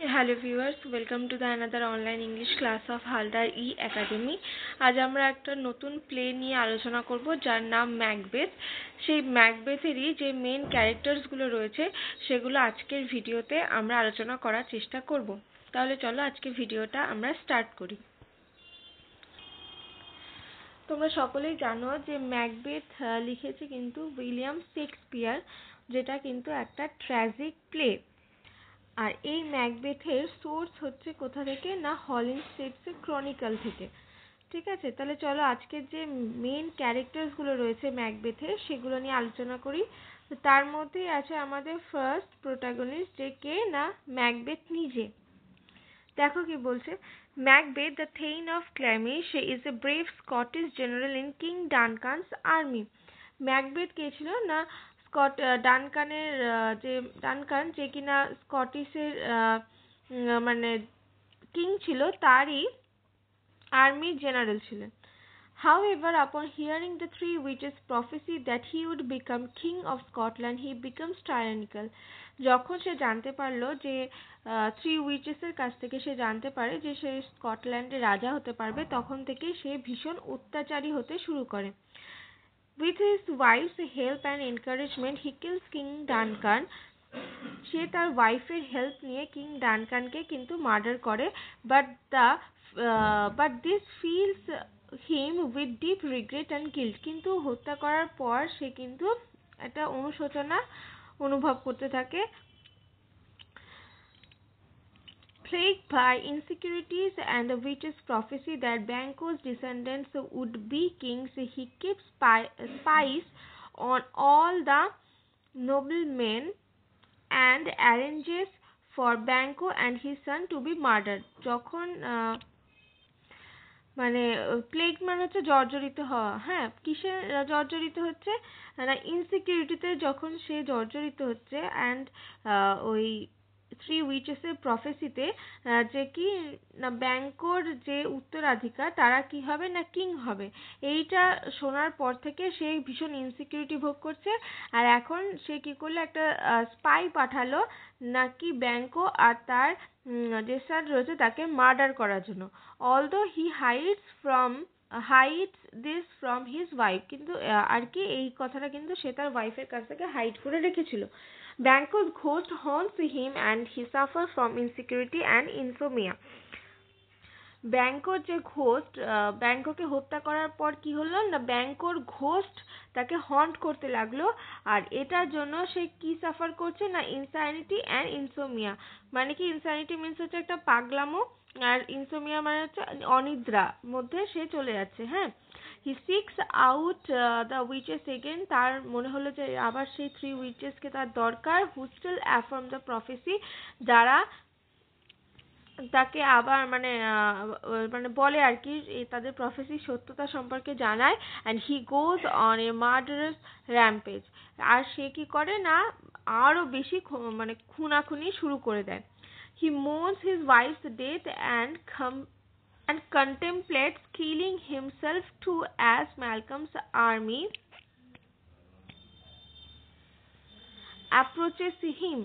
Hello viewers, welcome to the another online English class of Haldar E academy. আজ আমরা একটা নতুন প্লে নিয়ে আলোচনা করব যার নাম ম্যাকবেথ। সেই ম্যাকবেথেরই যে মেন ক্যারেক্টার্সগুলো রয়েছে সেগুলো আজকের ভিডিওতে আমরা আলোচনা করার চেষ্টা করব। তাহলে চলো আজকে ভিডিওটা আমরা স্টার্ট করি। তোমরা সকলেই জানো যে ম্যাকবেথ লিখেছে কিন্তু উইলিয়াম শেক্সপিয়ার, যেটা কিন্তু একটা ট্র্যাজিক প্লে। আর এই ম্যাকবেথের সোর্স হচ্ছে কোথা থেকে না, হলিনস্টেডসের ক্রনিকল থেকে। ঠিক আছে, তাহলে চলো আজকের যে মেন ক্যারেক্টার্সগুলো রয়েছে ম্যাকবেথের সেগুলো নিয়ে আলোচনা করি। তার মধ্যেই আছে আমাদের ফার্স্ট প্রোটাগনিস্ট, যে কে না, ম্যাকবেথ নিজে। দেখো কি বলছে, Macbeth the thane of Glamis is a brave Scottish general in king Duncan's army. Macbeth কে ছিল না, ডানকানের যে ডানকান, যে কিনা স্কটিশের মানে কিং ছিল, তারই আর্মির জেনারেল ছিলেন। However, upon hearing the three witches' prophecy that he would become king of Scotland, he becomes tyrannical. যখন সে জানতে পারলো যে থ্রি উইচেসের কাছ থেকে সে জানতে পারে যে সে স্কটল্যান্ডের রাজা হতে পারবে, তখন থেকে সে ভীষণ অত্যাচারী হতে শুরু করে। With his wife's help and encouragement, he kills King Duncan. সে তার ওয়াইফের হেল্প নিয়ে কিং ডানকানকে কিন্তু মার্ডার করে, but this fills him with deep regret and guilt. কিন্তু হত্যা করার পর সে কিন্তু একটা অনুশোচনা অনুভব করতে থাকে। Plagued by insecurities and the witch's prophecy that Banquo's descendants would be kings, he keeps spies on all the noblemen and arranges for Banquo and his son to be murdered. যখন মানে প্লেগ মানে হচ্ছে জর্জরিত হওয়া। হ্যাঁ, কিসে জর্জরিত হচ্ছে না, ইনসিকিউরিটিতে যখন সে জর্জরিত হচ্ছে, অ্যান্ড ওই থ্রি উইচেসের প্রফেসিতে যে কি না, ব্যাংকোর যে উত্তরাধিকার তারা কি হবে না, কিং হবে। এইটা শোনার পর থেকে সে ভীষণ ইনসিকিউরিটি ভোগ করছে। আর এখন সে কি করলো, একটা স্পাই পাঠালো নাকি ব্যাংকো আর তার যে সান রয়েছে তাকে মার্ডার করার জন্য। although he hides this from his wife, কিন্তু আর কি এই কথাটা কিন্তু সে তার ওয়াইফের কাছ থেকে হাইড করে রেখেছিল। Banquo's ghost haunts him and he suffers from insecurity and insomnia. ব্যাংকোর যে ঘোস্ট, ব্যাংকোকে হত্যা করার পর কি হলো না, ব্যাংকোর ঘোস্ট তাকে হন্ট করতে লাগলো। আর এটার জন্য সে কি সাফার করছে না, ইনসানিটি অ্যান্ড ইনসোমিয়া। মানে কি, ইনসানিটি মিন্স হচ্ছে একটা পাগলামো, আর ইনসোমিয়া মানে হচ্ছে অনিদ্রা মধ্যে সে চলে যাচ্ছে। হ্যাঁ, he seeks out the witches again. তার মনে হলো যে আবার সেই থ্রি উইচেসকে তার দরকার, হু স্টিল অ্যাফার্ম দ্য প্রফেসি, যারা তাকে আবার মানে বলে আর কি, তাদের প্রফেসির সত্যতা সম্পর্কে জানায়। And he goes on a murderous rampage. আর সে কি করে না, আরো বেশি মানে খুনাখুনি শুরু করে দেয়। He mourns his wife's death and contemplates killing himself too as Malcolm's army approaches him.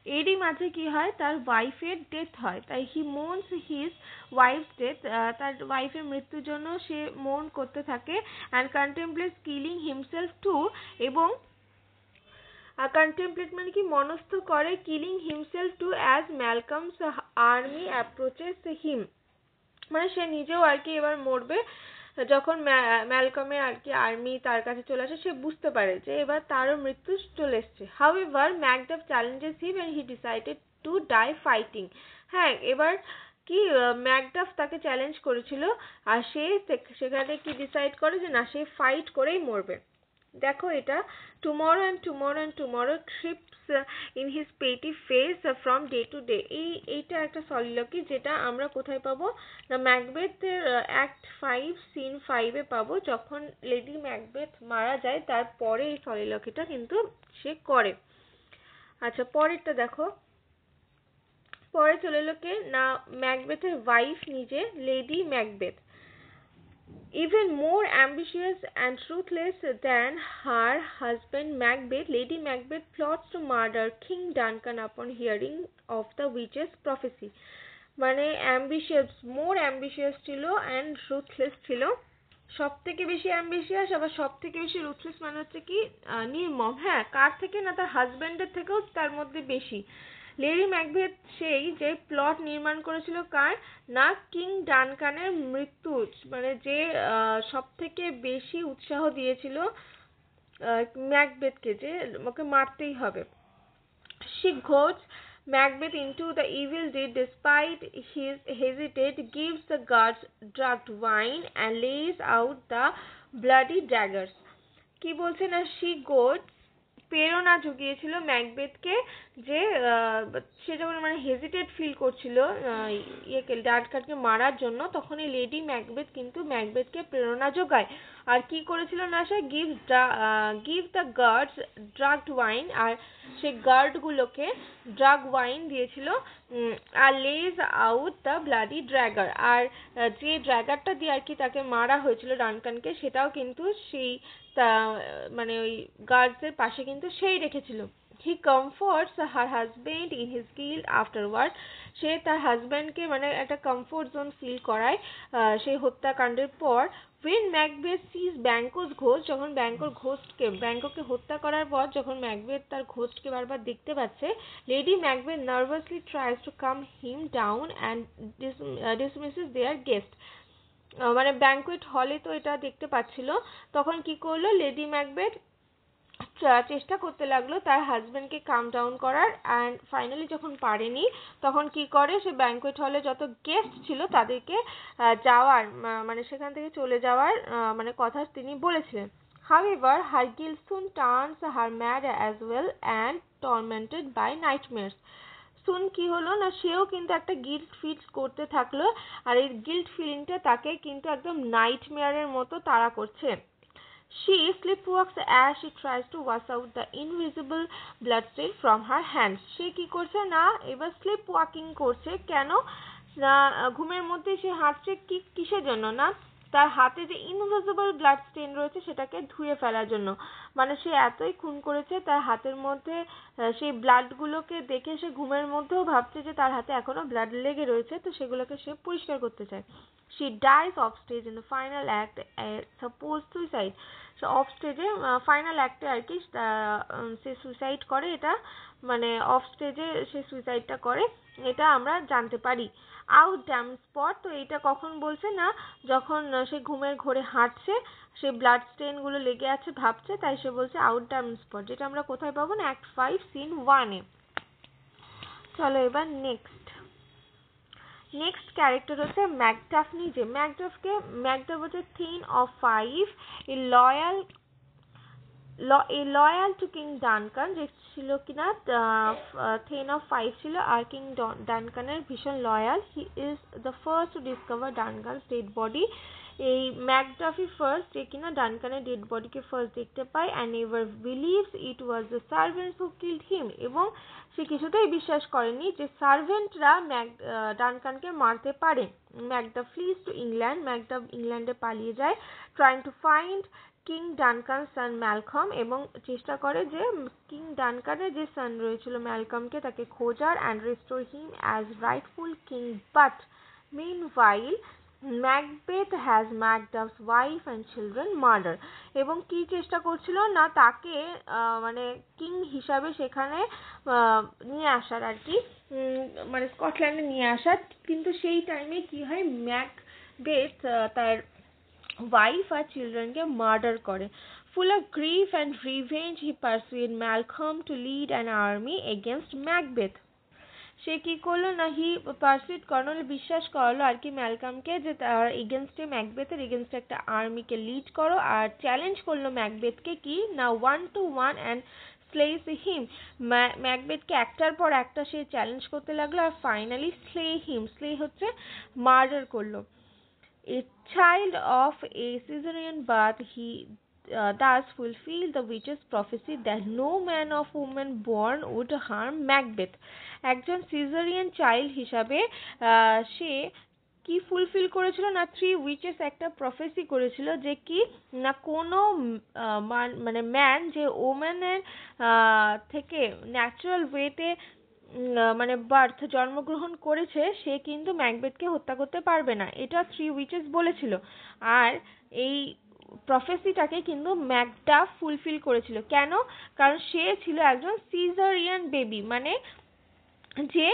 এরই মাঝে কি হয়, তার ওয়াইফের ডেথ হয়। তাই he mourns his wife's death, তার ওয়াইফের মৃত্যুর জন্য সে মোর্ন করতে থাকে। And contemplates killing himself too, এবং কন্টেমপ্লেট মানে কি, মনস্থ করে, killing himself too as Malcolm's army approaches him, মানে সে নিজেও আর কি এবার মরবে। যখন ম্যালকমের আর কি আর্মি তার কাছে চলে আসে, সে বুঝতে পারে যে এবার তারও মৃত্যু চলে এসছে। However, Macduff challenges him and he decided to die fighting. হ্যাঁ, এবার কি ম্যাকডাফ তাকে চ্যালেঞ্জ করেছিল, আর সে সেখানে কি ডিসাইড করে যে না, সে ফাইট করেই মরবে। দেখো এটা, tomorrow creeps in his petty face from day to day. এইটা একটা সলিলকি, যেটা আমরা কোথায় পাবো না, ম্যাকবেথের অ্যাক্ট 5 সিন 5 পাবো। যখন লেডি ম্যাকবেথ মারা যায় তারপরে এই সলিলকিটা কিন্তু সে করে। আচ্ছা, পরেরটা দেখো। পরে চলে এলো কে না, ম্যাকবেথের ওয়াইফ নিজে, lady Macbeth. Even more ambitious and ruthless than her husband Macbeth, Lady Macbeth plots to murder King Duncan upon hearing of the witch's prophecy. মানে ambitious, more ambitious ছিল and ruthless ছিল। সব থেকে বেশি ambitious আবার সব থেকে বেশি ruthless মানে হচ্ছে কি নির্মম। হ্যাঁ, কার থেকে না, তার হাজবেন্ডের থেকেও তার মধ্যে বেশি। লেডি ম্যাকবেথ সেই যে প্লট নির্মাণ করেছিল কার না, কিং ডানকানের মৃত্যু, মানে যে সব থেকে বেশি উৎসাহ দিয়েছিল ম্যাকবেথকে যে ওকে মারতেই হবে। She goads Macbeth into the evil deed despite his hesitate, gives the guards drugged wine and lays out the bloody daggers. কি বলছে না, she goads প্রেরণা জুগিয়েছিল ম্যাকবেথকে যে সে যখন মানে হেজিটেট ফিল করছিল ইয়েকে ডানকানকে মারার জন্য, তখন এই লেডি ম্যাকবেথ কিন্তু ম্যাকবেথকে প্রেরণা যোগায়। আর কি করেছিল না, সে give the guards drugged wine, আর সে গার্ডগুলোকে ড্রাগ ওয়াইন দিয়েছিল। আর lays out the bloody dagger, আর যে ড্র্যাগারটা দিয়ে আর কি তাকে মারা হয়েছিল ডানকানকে, সেটাও কিন্তু সেই মানে ওই গার্ডসদের পাশে কিন্তু সেই রেখেছিল। He comforts her husband in his guilt afterward, সে তার হাজব্যান্ডকে মানে একটা কমফোর্ট জোন ফিল করায় সেই হত্যাকাণ্ডের পর। when Macbeth sees Banquo's ghost, যখন ব্যাংককে হত্যা করার পর যখন ম্যাকবেথ তার ঘোস্টকে বারবার দেখতে পাচ্ছে, lady Macbeth nervously tries to calm him down and dismisses their guest. মানে ব্যাংকুয়েট হলে তো এটা দেখতে পাচ্ছিল, তখন কি করলো লেডি ম্যাকবেথ চেষ্টা করতে লাগলো তার হাজবেন্ডকে কাম ডাউন করার, অ্যান্ড ফাইনালি যখন পারেনি তখন কি করে, সে ব্যাংকুয়েট হলে যত গেস্ট ছিল তাদেরকে যাওয়ার মানে সেখান থেকে চলে যাওয়ার মানে কথা তিনি বলেছিলেন। However, her guilt soon turns her mad as well and tormented by nightmares. সুন কি হলো না, সেও কিন্তু একটা গিল্ট ফিল করতে থাকলো, আর এই গিল্ট ফিলিংটা তাকে কিন্তু একদম নাইটমেয়ারের মতো তাড়া করছে। She sleepwalks as she tries to wash out the invisible bloodstain from her hands. সে কি করছে না, এবার sleepwalking করছে, কেন না ঘুমের মধ্যে সে হাঁটছে কিসের জন্য না, তার হাতে যে ইনভিজিবল ব্লাড স্টেন রয়েছে সেটাকে ধুয়ে ফেলার জন্য। মানে সে এতই খুন করেছে, তার হাতের মধ্যে সেই ব্লাড গুলোকে দেখে সে ঘুমের মধ্যেও ভাবছে যে তার হাতে এখনো ব্লাড লেগে রয়েছে, তো সেগুলোকে সে পরিষ্কার করতে চায়। She dies off stage in the final act, supposed suicide. So off stage A final অ্যাক্টে আর কি সে সুইসাইড করে, এটা মানে অফ স্টেজে সে সুইসাইডটা করে, এটা আমরা জানতে পারি। আউট ড্যাম স্পট, তো এটা কখন বলছে না, যখন সে ঘুমের ঘোরে হাঁটছে, সে ব্লাড স্টেন গুলো লেগে আছে ভাবছে, তাই সে বলছে আউট ড্যাম স্পট, যেটা আমরা কোথায় পাবো না, অ্যাক্ট 5 সিন 1 এ। চলো এবার নেক্সট ক্যারেক্টার হচ্ছে ম্যাকডাফ নিজে। ম্যাকডাফ হচ্ছে thin of 5, A loyal to king Duncan, যে ছিল কিনা থিন অফ 5 ছিল, আর কিং ডানকানের ভীষণ loyal. He is the first to discover Duncan's dead body. এই ম্যাকডাফি ফার্স্ট যে কিনা ডানকানের ডেড বডিকে ফার্স্ট দেখতে পায়, and never believes it was the servants who killed him, এবং সে কিছুতেই বিশ্বাস করেনি যে সার্ভেন্টরা ডানকানকে মারতে পারে। Macduff flees to England, Macduff ইংল্যান্ডে পালিয়ে যায়, trying to find King Duncan son Malcolm, এবং চেষ্টা করে যে কিং ডানকানের যে সান রয়েছিল ম্যালকমকে তাকে খোঁজার, and restore him as rightful king. But meanwhile Macbeth has Macduff's wife and children murder, এবং কি চেষ্টা করছিল না তাকে মানে কিং হিসাবে সেখানে নিয়ে আসার আর কি, মানে স্কটল্যান্ডে নিয়ে আসার, কিন্তু সেই টাইমে কি হয়, ম্যাকবেথ তার ওয়াইফ আর চিলড্রেনকে মার্ডার করে। Full of grief and revenge, he persuaded Malcolm to lead an army against Macbeth. সে কি করলো না, পারসুয়েট করানো, বিশ্বাস করালো আর কি ম্যালকমকে যে তার এগেনস্টে, ম্যাকবেথের এগেনস্টে একটা আর্মিকে লিড করো, আর চ্যালেঞ্জ করলো ম্যাকবেথকে কি না 1-to-1 and slays him. ম্যাকবেথকে একটার পর একটা সে চ্যালেঞ্জ করতে লাগলো, আর ফাইনালি স্লে হচ্ছে মার্ডার করলো। A child of a Caesarean birth, he thus fulfilled the witch's prophecy that no man of woman born would harm Macbeth. একজন সিজারিয়ান চাইল্ড হিসাবে সে কি ফুলফিল করেছিল না, থ্রি উইচেস একটা প্রফেসি করেছিল যে কি না কোনো মানে ম্যান যে ওম্যানের থেকে ন্যাচারাল ওয়েতে মানে বার্থ জন্মগ্রহণ করেছে সে কিন্তু ম্যাকবেথকে হত্যা করতে পারবে না, এটা থ্রি উইচেস বলেছিল। আর এই প্রফেসিটাকে কিন্তু ম্যাকডাফ ফুলফিল করেছিল। কেন? কারণ সে ছিল একজন সিজারিয়ান বেবি, মানে যে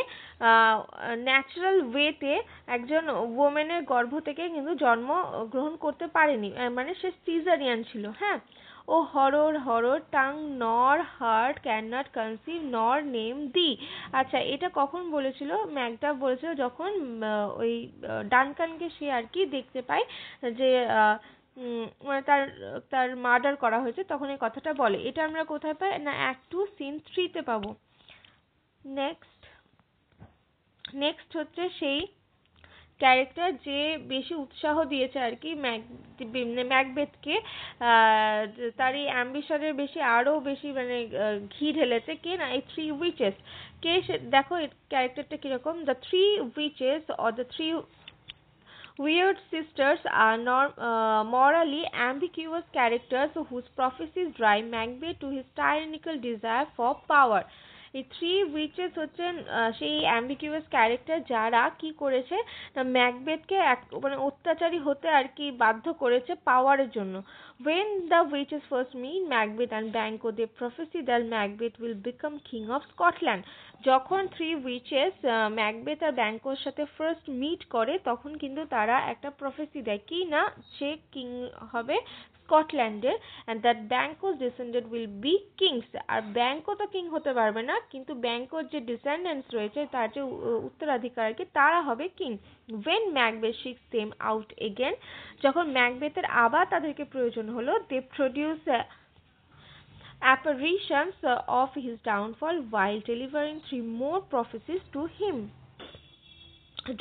ন্যাচারাল ওয়েতে একজন ওমেনের গর্ভ থেকে কিন্তু জন্ম গ্রহণ করতে পারেনি, মানে সে সিজারিয়ান ছিল। হ্যাঁ, ও হরর হরর টাং নর হার্ট ক্যান নট কনসিভ নর নেম দি। আচ্ছা, এটা কখন বলেছিল? ম্যাকডাফ বলেছিল যখন ওই ডানকানকে সে আর কি দেখতে পায় যে মানে তার তার মার্ডার করা হয়েছে, তখন এই কথাটা বলে। এটা আমরা কোথায় পাই না, অ্যাক্ট 2 সিন 3-তে পাবো। নেক্সট হচ্ছে সেই ক্যারেক্টার যে বেশি উৎসাহ দিয়েছে আর কি ম্যাকবেথকে, তার এই অ্যাম্বিশনের বেশি আরো বেশি মানে ঘি ঢেলেছে। কে না, এই থ্রি উইচেস। কে দেখো এই ক্যারেক্টারটা কিরকম। The three witches or the three weird sisters are morally ambiguous characters whose prophecies drive Macbeth to his tyrannical desire for power. এই থ্রি উইচেস হচ্ছেন সেই অ্যাম্বিগুয়াস ক্যারেক্টার যারা কি করেছে না ম্যাকবেথকে মানে অত্যাচারী হতে আর কি বাধ্য করেছে পাওয়ারের জন্য। When the witches first meet Macbeth and Banquo, they prophesy that Macbeth will become king of Scotland. যখন থ্রি উইচেস ম্যাকবেথ আর ব্যাঙ্কোর সাথে ফার্স্ট মিট করে তখন কিন্তু তারা একটা প্রফেসি দেয় কি না সে কিং হবে স্কটল্যান্ডের, and that Banquo's descendant will be kings. আর ব্যাঙ্কো তো কিং হতে পারবে না, কিন্তু ব্যাঙ্কোর যে ডিসেন্ডেন্টস রয়েছে তার যে উত্তরাধিকার আর কি তারা হবে king. When Macbeth seeks them out again, যখন ম্যাকবেথের আবার তাদেরকে প্রয়োজন হলো, they produce apparitions of his downfall while delivering three more prophecies to him.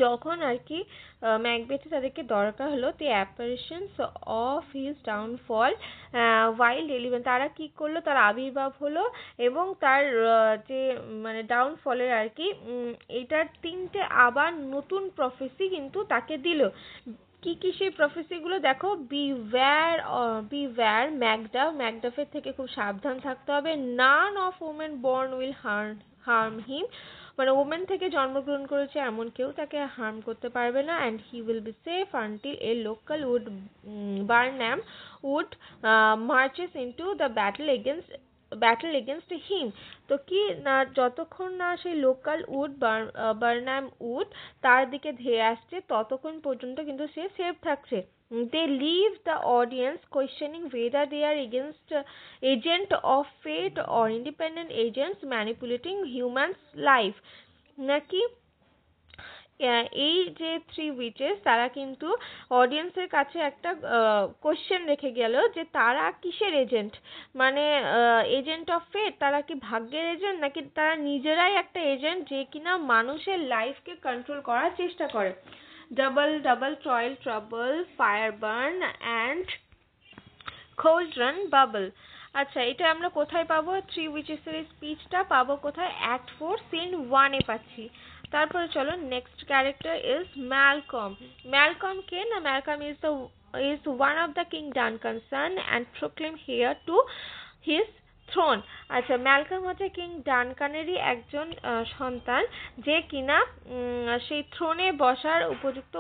যখন আর কি ম্যাকবেথে তাদেরকে দরকার হলো, the apparitions of his downfall while delivering, তারা কি করলো, তার আবির্ভাব হলো এবং তার যে মানে ডাউনফলের আর কি এটার তিনটে আবার নতুন প্রফেসি কিন্তু তাকে দিল। কি কি সেই প্রফেসি গুলো দেখো। বিওয়্যার ম্যাকডাফের থেকে খুব সাবধান থাকতে হবে। None of woman born will harm him, মানে ওমেন থেকে জন্মগ্রহণ করেছে এমন কেউ তাকে হার্ম করতে পারবে না। And he will be safe until a local Birnam Wood marches into the battle against him. তো কি না যতক্ষণ না সেই লোকাল বার্নাম উড তার দিকে ধেয়ে আসছে ততক্ষণ পর্যন্ত কিন্তু সে সেফ থাকছে। They leave the audience questioning whether they are agent of fate or independent agents manipulating humans life, নাকি এই যে থ্রি উইচেস তারা কিন্তু অডিয়েন্সের কাছে একটা কোশ্চেন রেখে গেল যে তারা কিসের এজেন্ট, মানে এজেন্ট অফ ফেট, তারা কি ভাগ্যের এজেন্ট নাকি তারা নিজেরাই একটা এজেন্ট যে কিনা মানুষের লাইফকে কন্ট্রোল করার চেষ্টা করে। Double toil trouble fire burn and cauldron bubble. আচ্ছা, এটা আমরা কোথায় পাবো? থ্রি উইচেসের এই স্পিচটা পাবো কোথায়? অ্যাক্ট 4 সিন 1-এ পাচ্ছি। তারপরে চলো, next character is Malcolm. Malcolm কে না, Malcolm is one of the King Duncan's son and proclaimed heir to his throne. আচ্ছা, ম্যালকম হচ্ছে কিং ডানকানেরই একজন সন্তান যে কিনা সেই থ্রোনে বসার উপযুক্ত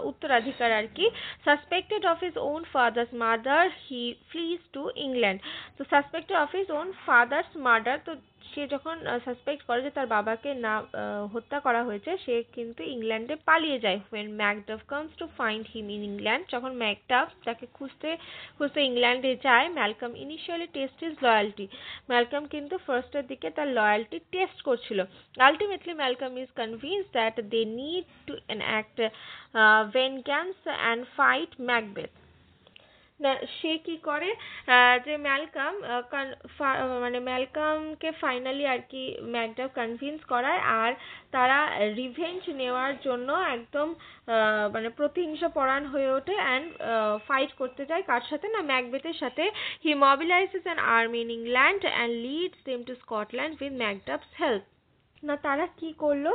উত্তরাধিকার আর কি। Suspected of his own father's murder he flees to England. তো suspected of his own father's murder, তো সে যখন সাসপেক্ট করে যে তার বাবাকে না হত্যা করা হয়েছে সে কিন্তু ইংল্যান্ডে পালিয়ে যায়। when Macduff comes to find him in England, যখন ম্যাকডাফ তাকে খুঁজতে খুঁজতে ইংল্যান্ডে যায়, Malcolm initially test his loyalty. Malcolm কিন্তু ফার্স্টের দিকে তার লয়ালটি টেস্ট করছিল। Ultimately Malcolm is convinced that they need to enact vengeance and fight Macbeth. না সে কি করে যে ম্যালকম মানে ম্যালকমকে ফাইনালি আর কি ম্যাকডাফ কনভিন্স করায় আর তারা রিভেঞ্জ নেওয়ার জন্য একদম মানে প্রতিহিংসা পরায়ণ হয়ে ওঠে অ্যান্ড ফাইট করতে যায় কার সাথে না, ম্যাকবেথের সাথে। হি mobilizes an army in England and leads them to Scotland with Macduff's help. না তারা কি করলো,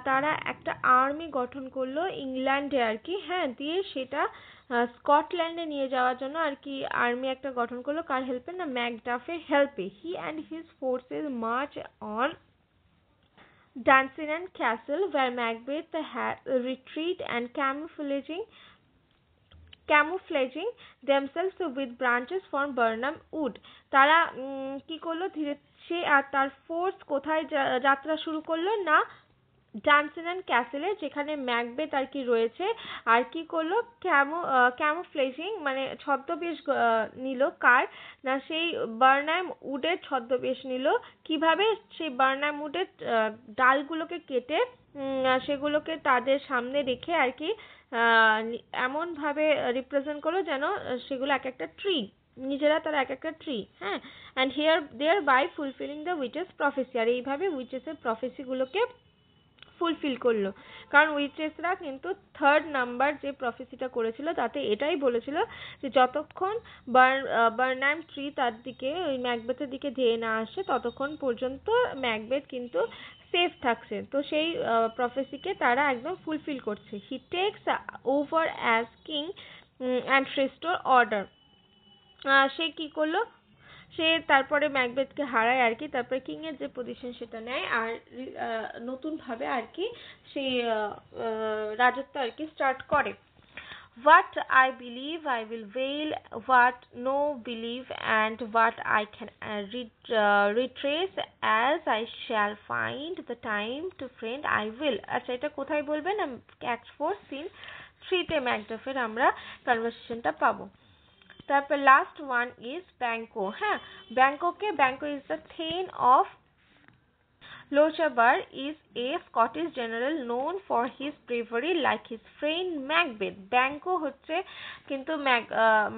তারা একটা আর্মি গঠন করলো ইংল্যান্ডে আর কি, হ্যাঁ, দিয়ে সেটা স্কটল্যান্ডে নিয়ে যাওয়ার জন্য আর কি আর্মি একটা গঠন করলো, কার হেল্পে, না ম্যাকডাফের হেল্পে। He and his forces march on Dunsinane Castle, where Macbeth had retreat and camouflaging themselves with branches from Burnham Wood. তারা কি করলো, ধীরে সে আর তার ফোর্স কোথায় যাত্রা শুরু করলো, না ডানসিনান ক্যাসেলে, যেখানে ম্যাকবেথ আর কি রয়েছে। আর কি করলো, ক্যামোফ্লেজিং মানে ছদ্মবেশ নিল, কার, না সেই বার্নাম উডের ছদ্মবেশ নিল। কিভাবে, সেই বার্নাম উডের ডালগুলোকে কেটে সেগুলোকে তাদের সামনে রেখে আর কি এমন ভাবে রিপ্রেজেন্ট করলো যেন সেগুলো এক একটা ট্রি, নিজেরা তারা এক একটা ট্রি, হ্যাঁ, and here there by fulfilling the witches prophecy. আর এইভাবে উইচেসের প্রফেসিগুলোকে ফুলফিল করলো। কারণ উইচেসরা কিন্তু থার্ড নাম্বার যে প্রফেসিটা করেছিল তাতে এটাই বলেছিল যে যতক্ষণ বার্নাম ট্রি তার দিকে, ওই ম্যাকবেথের দিকে ধেয়ে না আসে, ততক্ষণ পর্যন্ত ম্যাকবেথ কিন্তু সেফ থাকছে। তো সেই প্রফেসিকে তারা একদম ফুলফিল করছে। He takes over as king and restore order. সে কি করলো, সে তারপরে ম্যাকবেথকে হারায় আর কি, তারপরে কিং এর যে পজিশন সেটা নেয়, আর নতুন ভাবে আর কি সেই রাজত্ব আর কি স্টার্ট করে। What I believe I will veil, what no believe, and what I can retrace as I shall find the time to friend I will. আচ্ছা, এটা কোথায় বলবেন, Act 4 Scene 3 তে ম্যাকডাফের আমরা কনভারসেশনটা পাবো। তারপর লাস্ট ওয়ান ইজ ব্যাংকো। হ্যাঁ, Banquo is the then of Lochaber is a Scottish general known for his bravery like his friend Macbeth. Banquo হচ্ছে কিন্তু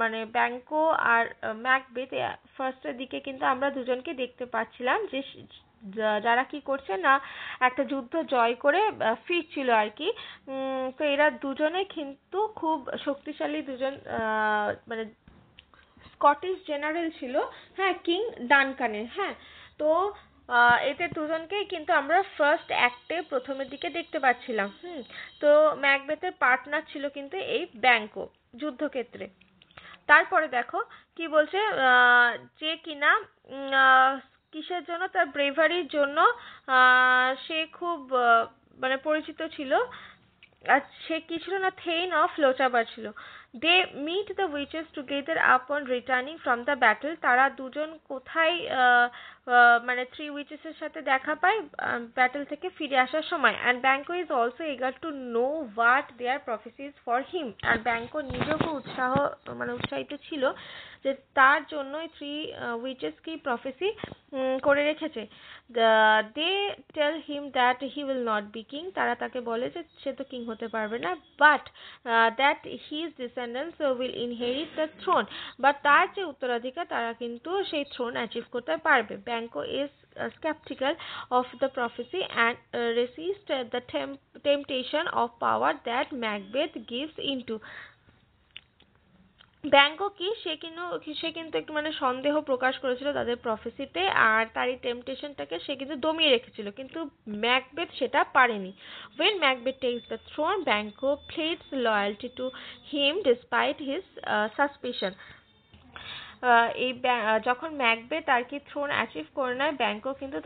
মানে ব্যাংকো আর ম্যাকবেথ ফার্স্টের দিকে কিন্তু আমরা দুজনকে দেখতে পাচ্ছিলাম যে যারা কি করছে না একটা যুদ্ধ জয় করে ফিরছিল আর কি। তো এরা দুজনে কিন্তু খুব শক্তিশালী দুজন, মানে স্কটিশ জেনারেল ছিল, হ্যাঁ, কিং ডানকানের। হ্যাঁ, তো এদের দুজনকেই কিন্তু আমরা ফার্স্ট অ্যাক্টে প্রথমের দিকে দেখতে পাচ্ছিলাম। তো ম্যাকবেথের পার্টনার ছিল কিন্তু এই ব্যাংকো যুদ্ধক্ষেত্রে। তারপরে দেখো কি বলছে, যে কিনা কিসের জন্য, তার ব্রেভারির জন্য সে খুব মানে পরিচিত ছিল। আর সে কি ছিল না, থেইন অফ লোচাবার ছিল। They meet the witches together upon returning from the battle. তারা দুজন কোথায় মানে থ্রি উইচেসের সাথে দেখা পায় ব্যাটল থেকে ফিরে আসার সময়। And Banquo is also eager to know what their prophecies for him. আর ব্যাংকো নিজেও খুব উৎসাহিত ছিল যে তার জন্যই থ্রি উইচেস কি প্রফেসি করে রেখেছে। They tell him that he will not be king. তারা তাকে বলে যে সে তো কিং হতে পারবে না, but that his descendants will inherit the throne. বা তার যে উত্তরাধিকার তারা কিন্তু সেই থ্রোন অ্যাচিভ করতে পারবে। Banquo is skeptical of the prophecy and resist the temptation of power that Macbeth gives into. Banquo কি, সে কিন্তু একটু মানে সন্দেহ প্রকাশ করেছিল তাদের প্রফেসিতে, আর তার এই টেম্পটেশনটাকে সে কিন্তু দমিয়ে রেখেছিল, কিন্তু ম্যাকবেথ সেটা পারেনি। When Macbeth takes the throne, Banquo pleads loyalty to him despite his suspicion. এই যখন ম্যাকবেথ আর কি থ্রোন অ্যাচিভ করে নেয়, ব্যাংকো কিন্তু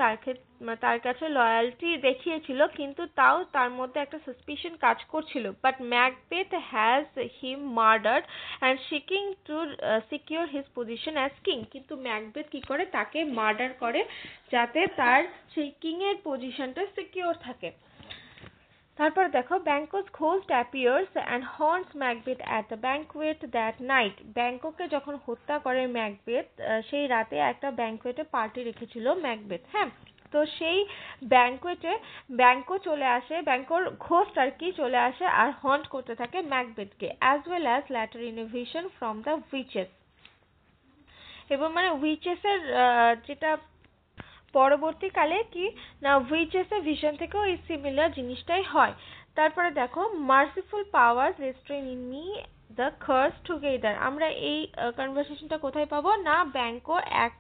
তার কাছে লয়ালটি দেখিয়েছিল, কিন্তু তাও তার মধ্যে একটা সাসপিশন কাজ করছিল। But Macbeth has him murdered and seeking to secure his position as king. কিন্তু ম্যাকবেথ কি করে, তাকে মার্ডার করে যাতে তার সেই কিং এর পজিশনটা সিকিউর থাকে। তারপর দেখো, Banquo's ghost appears and haunts Macbeth at the banquet that night. ব্যাংকোকে যখন হত্যা করে ম্যাকবেথ, সেই রাতে একটা ব্যাংকুয়েটে পার্টি রেখেছিল ম্যাকবেথ। হ্যাঁ, তো সেই ব্যাংকুয়েটে ব্যাংকো চলে আসে, ব্যাংকোর ঘোস্ট আর কি চলে আসে আর হন্ট করতে থাকে ম্যাকবেথকে, as well as later in a vision from the witches. এবং মানে উইচেসের যেটা পরবর্তীকালে কি না উইচেসের ভিশন থেকেও এই সিমিলার জিনিসটাই হয়। তারপরে দেখো, merciful powers restrain in me the curse together. আমরা এই কনভারসেশনটা কোথায় পাবো, না ব্যাংকো অ্যাক্ট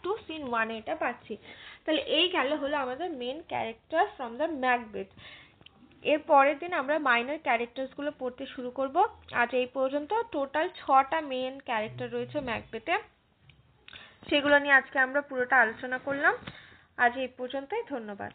2 সিন 1 এটা পাচ্ছি। তাহলে এই গেল হলো আমাদের main character from the Macbeth. এর পরের দিন আমরা মাইনর ক্যারেক্টার্সগুলো পড়তে শুরু করব। আজ এই পর্যন্ত টোটাল 6টা মেন ক্যারেক্টার রয়েছে ম্যাকবেথে, সেগুলো নিয়ে আজকে আমরা পুরোটা আলোচনা করলাম। আজ এই পর্যন্তই, ধন্যবাদ।